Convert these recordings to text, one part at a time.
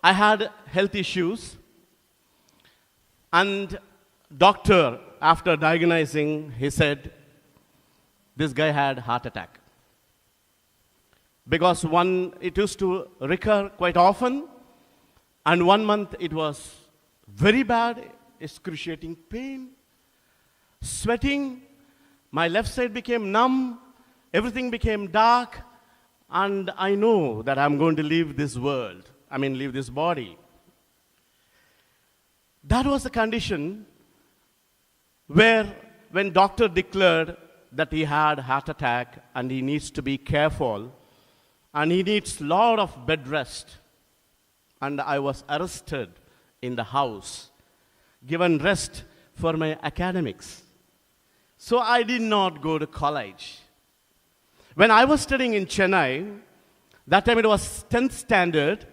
I had health issues, and doctor, after diagnosing, he said, this guy had heart attack. Because it used to recur quite often, and 1 month it was very bad, excruciating pain, sweating, my left side became numb, everything became dark, and I know that I'm going to leave this world, leave this body. That was the condition where when doctor declared that he had heart attack and he needs to be careful and he needs lot of bed rest, and I was arrested in the house, given rest for my academics. So I did not go to college. When I was studying in Chennai, that time it was 10th standard,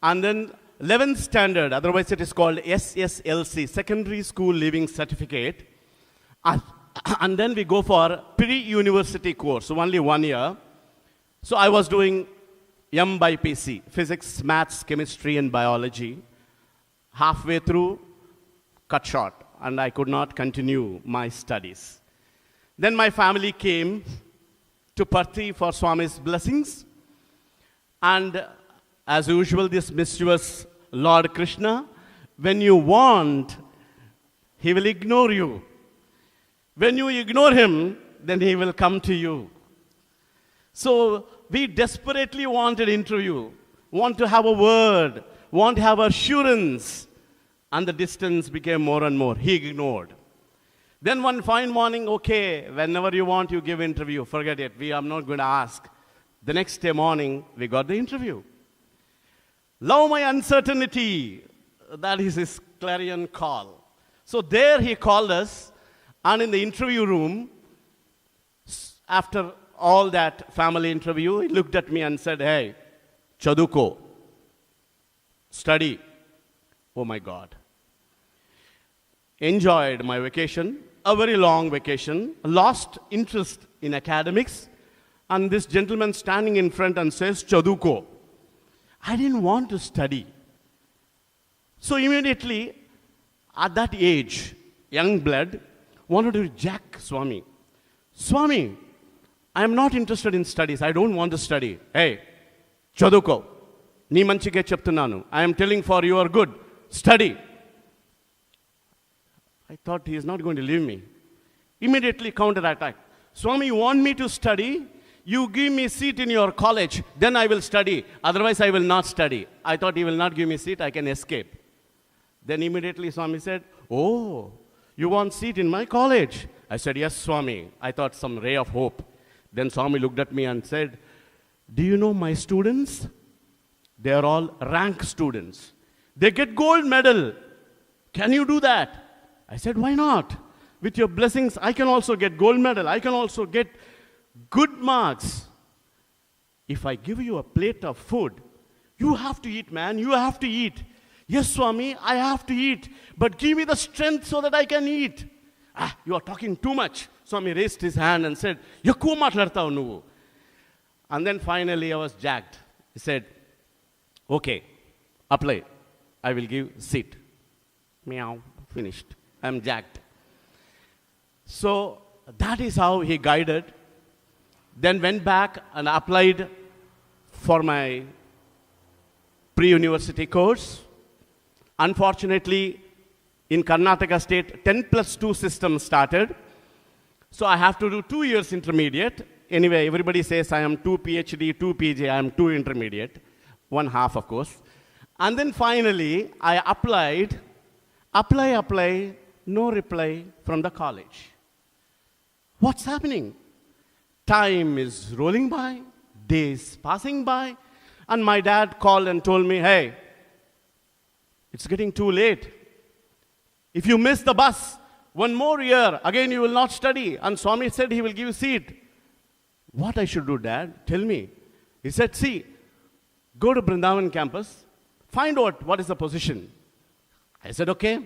and then 11th standard, otherwise it is called SSLC, Secondary School Leaving Certificate. And then we go for pre-university course, so only 1 year. So I was doing M/PC, Physics, Maths, Chemistry, and Biology. Halfway through, cut short, and I could not continue my studies. Then my family came to Parthi for Swami's blessings. And as usual, this mischievous Lord Krishna, when you want, he will ignore you. When you ignore him, then he will come to you. So we desperately wanted interview, want to have a word, want to have assurance, and the distance became more and more. He ignored. Then one fine morning, okay, whenever you want, you give interview. Forget it. I'm not going to ask. The next day morning, we got the interview. Love my uncertainty. That is his clarion call. So there he called us, and in the interview room, after all that family interview, he looked at me and said, hey, Chaduko, study. Oh my God. Enjoyed my vacation, a very long vacation, lost interest in academics, and this gentleman standing in front and says, Chaduko. I didn't want to study. So immediately, at that age, young blood, wanted to jack Swami. Swami, I am not interested in studies. I don't want to study. Hey, Chaduko, nee manchige cheptunnanu. I am telling for your good. Study. I thought he is not going to leave me. Immediately counterattack. Swami, you want me to study? You give me seat in your college, then I will study. Otherwise, I will not study. I thought he will not give me seat, I can escape. Then immediately Swami said, oh, you want seat in my college? I said, yes, Swami. I thought some ray of hope. Then Swami looked at me and said, do you know my students? They are all rank students. They get gold medal. Can you do that? I said, why not? With your blessings, I can also get gold medal. I can also get good marks. If I give you a plate of food, you have to eat, man. You have to eat. Yes, Swami, I have to eat. But give me the strength so that I can eat. You are talking too much. Swami raised his hand and said, Yakku matladtavu nuvu. And then finally I was jacked. He said, okay, apply. I will give seat. Meow, finished. I'm jacked. So that is how he guided. Then went back and applied for my pre-university course. Unfortunately, in Karnataka state, 10+2 system started. So I have to do 2 years intermediate. Anyway, everybody says I am 2 PhD, 2 PG, I am 2 intermediate. 1/2, of course. And then finally, I applied. Apply, no reply from the college. What's happening? Time is rolling by, days passing by, and my dad called and told me, hey, it's getting too late. If you miss the bus, 1 more year, again you will not study. And Swami said he will give you seat. What I should do, Dad? Tell me. He said, see, go to Brindavan campus, find out what is the position. I said, okay.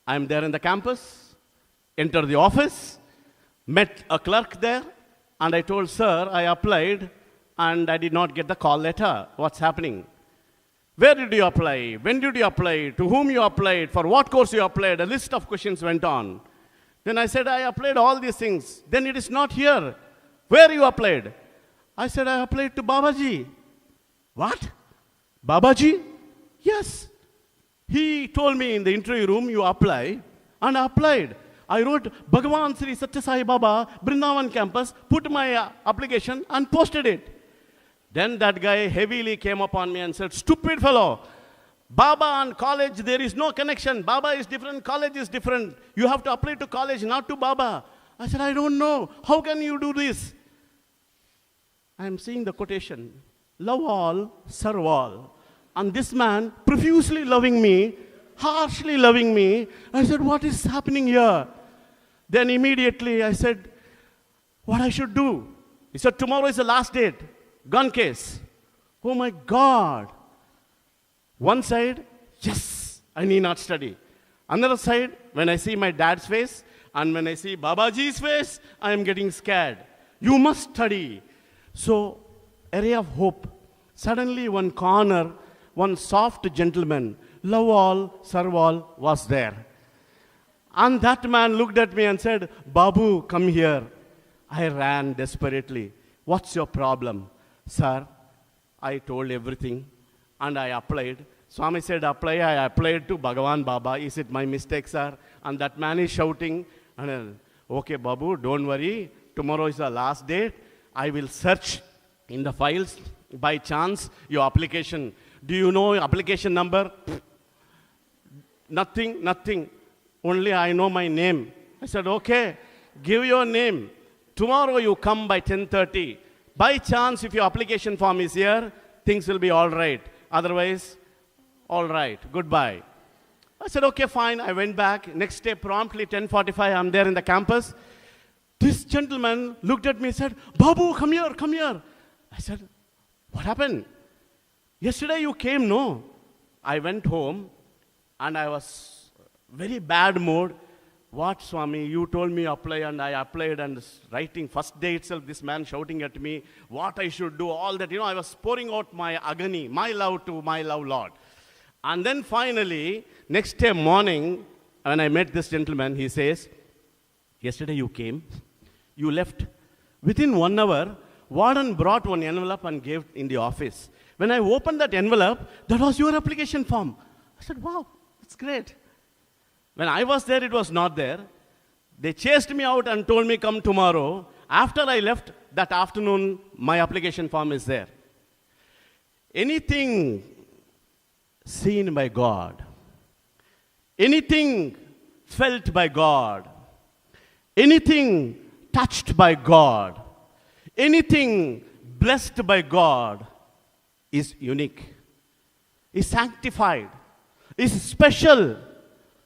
I'm there in the campus, enter the office, met a clerk there, and I told, sir, I applied, and I did not get the call letter. What's happening? Where did you apply? When did you apply? To whom you applied? For what course you applied? A list of questions went on. Then I said, I applied all these things. Then it is not here. Where you applied? I said, I applied to Babaji. What? Babaji? Yes. He told me in the interview room, you apply. And I applied. I wrote, Bhagavan Sri Sathya Sai Baba, Brindavan campus, put my application and posted it. Then that guy heavily came upon me and said, stupid fellow, Baba and college, there is no connection. Baba is different, college is different. You have to apply to college, not to Baba. I said, I don't know. How can you do this? I am seeing the quotation, love all, serve all. And this man, profusely loving me, harshly loving me, I said, what is happening here? Then immediately I said, what I should do? He said, tomorrow is the last date. Gun case. Oh my God. One side, yes, I need not study. Another side, when I see my dad's face and when I see Babaji's face, I am getting scared. You must study. So, a ray of hope. Suddenly one corner, one soft gentleman, love all, serve all, was there. And that man looked at me and said, Babu, come here. I ran desperately. What's your problem? Sir, I told everything and I applied. Swami said, apply. I applied to Bhagavan Baba. Is it my mistake, sir? And that man is shouting, okay, Babu, don't worry. Tomorrow is the last date. I will search in the files. By chance, your application. Do you know your application number? Nothing. Only I know my name. I said, okay, give your name. Tomorrow you come by 10:30. By chance, if your application form is here, things will be all right. Otherwise, all right, goodbye. I said, okay, fine. I went back. Next day, promptly 10:45, I'm there in the campus. This gentleman looked at me and said, Babu, come here. I said, what happened? Yesterday you came, no? I went home and I was very bad mood. What, Swami? You told me apply and I applied and writing first day itself, this man shouting at me, what I should do, all that. I was pouring out my agony, my love to my love Lord. And then finally, next day morning, when I met this gentleman, he says, yesterday you came, you left. Within 1 hour, warden brought one envelope and gave in the office. When I opened that envelope, that was your application form. I said, wow, that's great. When I was there, it was not there. They chased me out and told me, come tomorrow. After I left, that afternoon, my application form is there. Anything seen by God, anything felt by God, anything touched by God, anything blessed by God is unique, is sanctified, is special.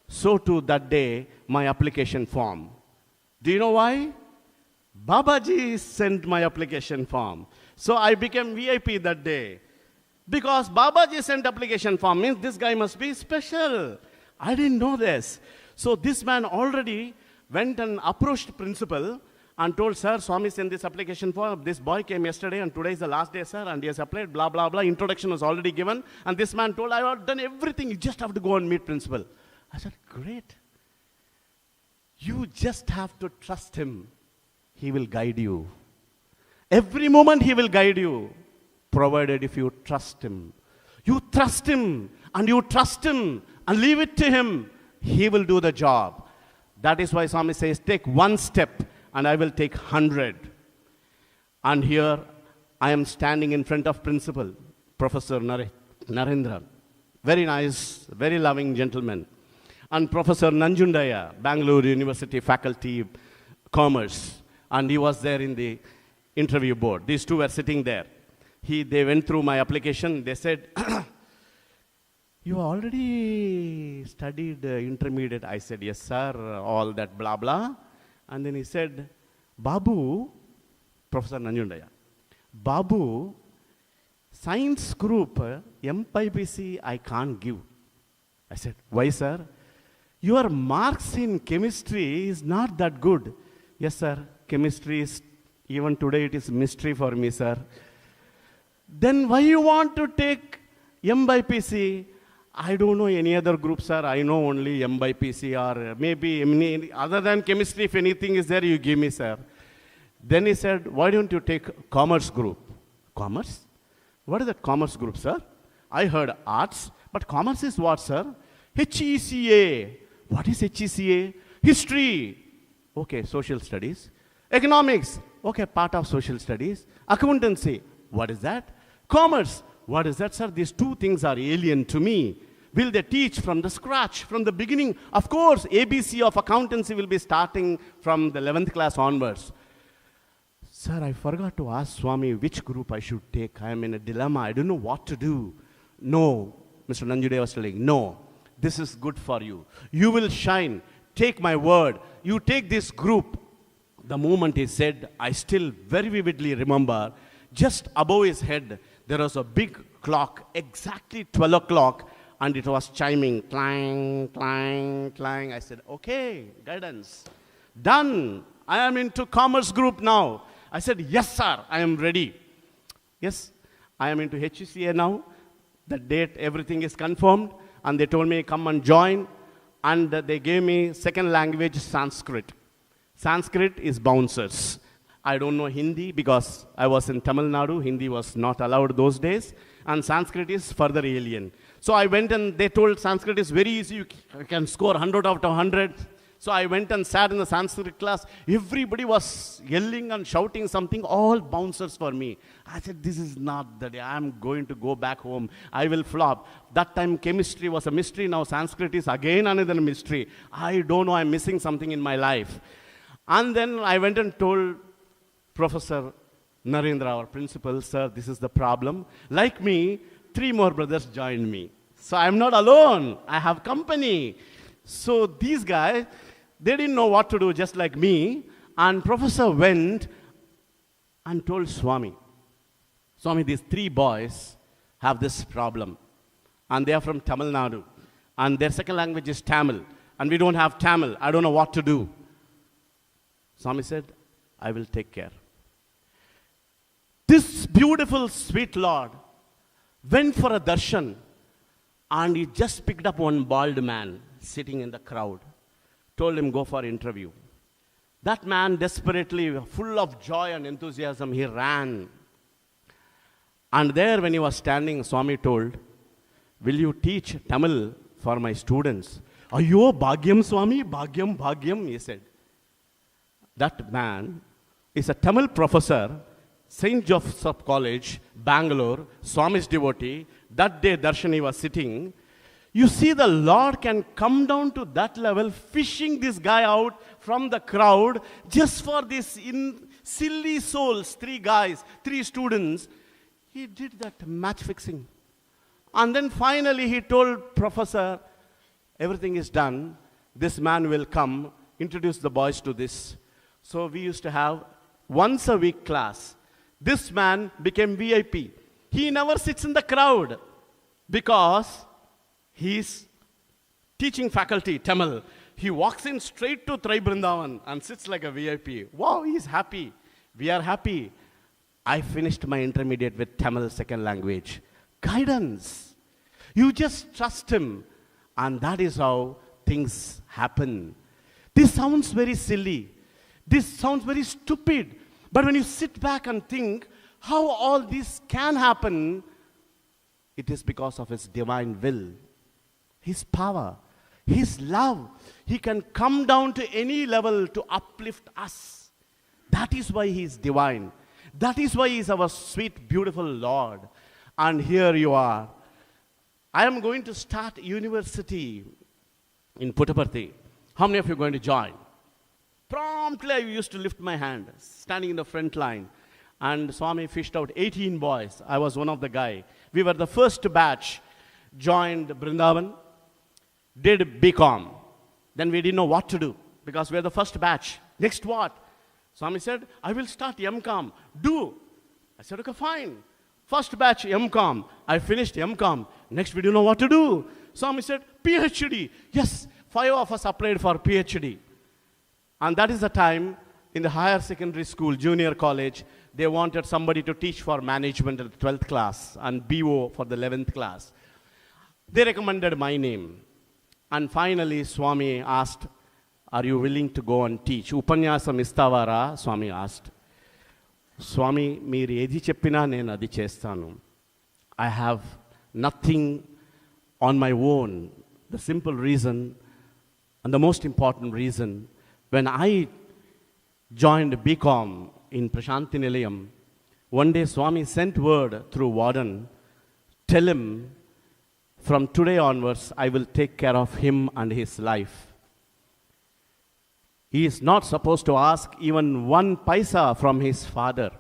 So too that day, my application form. Do you know why? Babaji sent my application form. So I became VIP that day. Because Babaji sent application form means this guy must be special. I didn't know this. So this man already went and approached principal and told, sir, Swami sent this application form. This boy came yesterday and today is the last day, sir, and he has applied, blah, blah, blah. Introduction was already given. And this man told, I have done everything. You just have to go and meet principal. I said, great. You just have to trust him. He will guide you. Every moment he will guide you, provided if you trust him. You trust him and you trust him and leave it to him. He will do the job. That is why Swami says, take one step and I will take 100. And here I am standing in front of principal, Professor Narendra. Very nice, very loving gentleman. And Professor Nanjundaya, Bangalore University Faculty Commerce. And he was there in the interview board. These two were sitting there. They went through my application. They said, you already studied intermediate. I said, yes, sir, all that blah, blah. And then he said, Babu, Professor Nanjundaya, Babu, science group, MPBC, I can't give. I said, why, sir? Your marks in chemistry is not that good. Yes, sir, chemistry is, even today it is mystery for me, sir. Then why you want to take M by PC, I don't know any other group, sir. I know only M by PC or maybe other than chemistry, if anything is there, you give me, sir. Then he said, why don't you take commerce group? Commerce? What is that commerce group, sir? I heard arts, but commerce is what, sir? HECA. What is HECA? History. Okay, social studies. Economics. Okay, part of social studies. Accountancy. What is that? Commerce. What is that, sir? These two things are alien to me. Will they teach from the scratch, from the beginning? Of course, ABC of accountancy will be starting from the 11th class onwards. Sir, I forgot to ask Swami which group I should take. I am in a dilemma. I don't know what to do. No, Mr. Nanjude was telling, no, this is good for you. You will shine. Take my word. You take this group. The moment he said, I still very vividly remember, just above his head, there was a big clock, exactly 12 o'clock, and it was chiming, clang, clang, clang. I said, okay, guidance. Done. I am into commerce group now. I said, yes, sir, I am ready. Yes, I am into HECA now. The date, everything is confirmed. And they told me, come and join. And they gave me second language, Sanskrit. Sanskrit is bouncers. I don't know Hindi because I was in Tamil Nadu. Hindi was not allowed those days. And Sanskrit is further alien. So I went and they told Sanskrit is very easy. You can score 100 out of 100. So I went and sat in the Sanskrit class. Everybody was yelling and shouting something, all bouncers for me. I said, this is not the day. I'm going to go back home. I will flop. That time chemistry was a mystery. Now Sanskrit is again another mystery. I don't know. I'm missing something in my life. And then I went and told Professor Narendra, our principal, sir, this is the problem. Like me, 3 more brothers joined me. So I'm not alone. I have company. So these guys, they didn't know what to do, just like me. And professor went and told Swami, Swami, these 3 boys have this problem. And they are from Tamil Nadu. And their second language is Tamil. And we don't have Tamil. I don't know what to do. Swami said, I will take care. This beautiful, sweet Lord went for a darshan. And he just picked up one bald man sitting in the crowd. Told him, go for interview. That man, desperately, full of joy and enthusiasm, he ran. And there, when he was standing, Swami told, will you teach Tamil for my students? Ayyo, Bhagyam, Swami, Bhagyam, Bhagyam, he said. That man is a Tamil professor, St. Joseph College, Bangalore, Swami's devotee. That day, Darshani was sitting. You see, the Lord can come down to that level, fishing this guy out from the crowd just for these silly souls, 3 guys, 3 students. He did that match fixing. And then finally he told professor, everything is done. This man will come, introduce the boys to this. So we used to have once a week class. This man became VIP. He never sits in the crowd because he's teaching faculty, Tamil. He walks in straight to Trai Brindavan and sits like a VIP. Wow, he's happy. We are happy. I finished my intermediate with Tamil second language. Guidance. You just trust him. And that is how things happen. This sounds very silly. This sounds very stupid. But when you sit back and think how all this can happen, it is because of his divine will. His power, His love. He can come down to any level to uplift us. That is why He is divine. That is why He is our sweet, beautiful Lord. And here you are. I am going to start university in Puttaparthi. How many of you are going to join? Promptly I used to lift my hand, standing in the front line. And Swami fished out 18 boys. I was one of the guy. We were the first batch, joined Brindavan, did BCom. Then we didn't know what to do because we were the first batch. Next what? Swami said, I will start MCom. Do. I said, okay, fine. First batch MCom. I finished MCom. Next we didn't know what to do. Swami said, PhD. Yes, 5 of us applied for PhD. And that is the time in the higher secondary school, junior college, They wanted somebody to teach for management at the 12th class and BO for the 11th class. They recommended my name. And finally, Swami asked, are you willing to go and teach? Upanyasam istavara, Swami asked. Swami, మీరు ఏది చెప్పినా నేను అది చేస్తాను. I have nothing on my own. The simple reason and the most important reason, when I joined BCom in Prashanti Nilayam, one day Swami sent word through warden, tell him, from today onwards, I will take care of him and his life. He is not supposed to ask even 1 paisa from his father.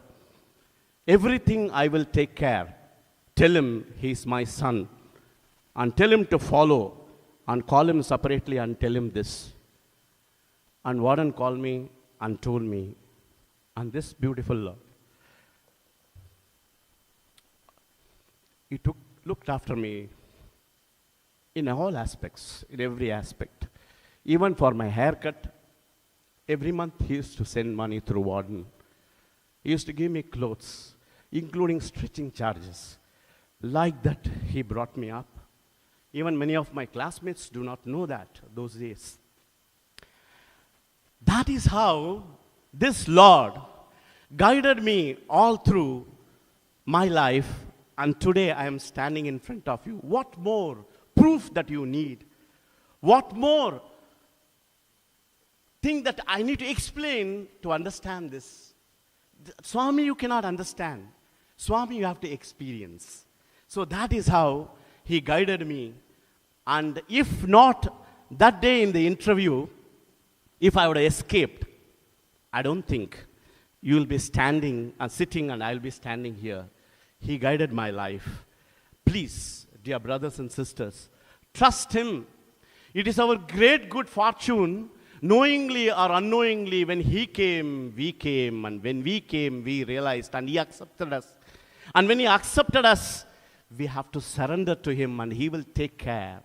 Everything I will take care. Tell him he is my son. And tell him to follow. And call him separately and tell him this. And warden called me and told me. And this beautiful, he looked after me in all aspects, in every aspect. Even for my haircut, every month he used to send money through warden. He used to give me clothes, including stretching charges. Like that, he brought me up. Even many of my classmates do not know that those days. That is how this Lord guided me all through my life, and today I am standing in front of you. What more proof that you need? What more thing that I need to explain to understand this? Swami, you cannot understand. Swami, you have to experience. So that is how he guided me. And if not that day in the interview, if I would have escaped, I don't think you will be standing and sitting and I will be standing here. He guided my life. Please, dear brothers and sisters, trust him. It is our great good fortune, knowingly or unknowingly, when he came, we came. And when we came, we realized and he accepted us. And when he accepted us, we have to surrender to him and he will take care.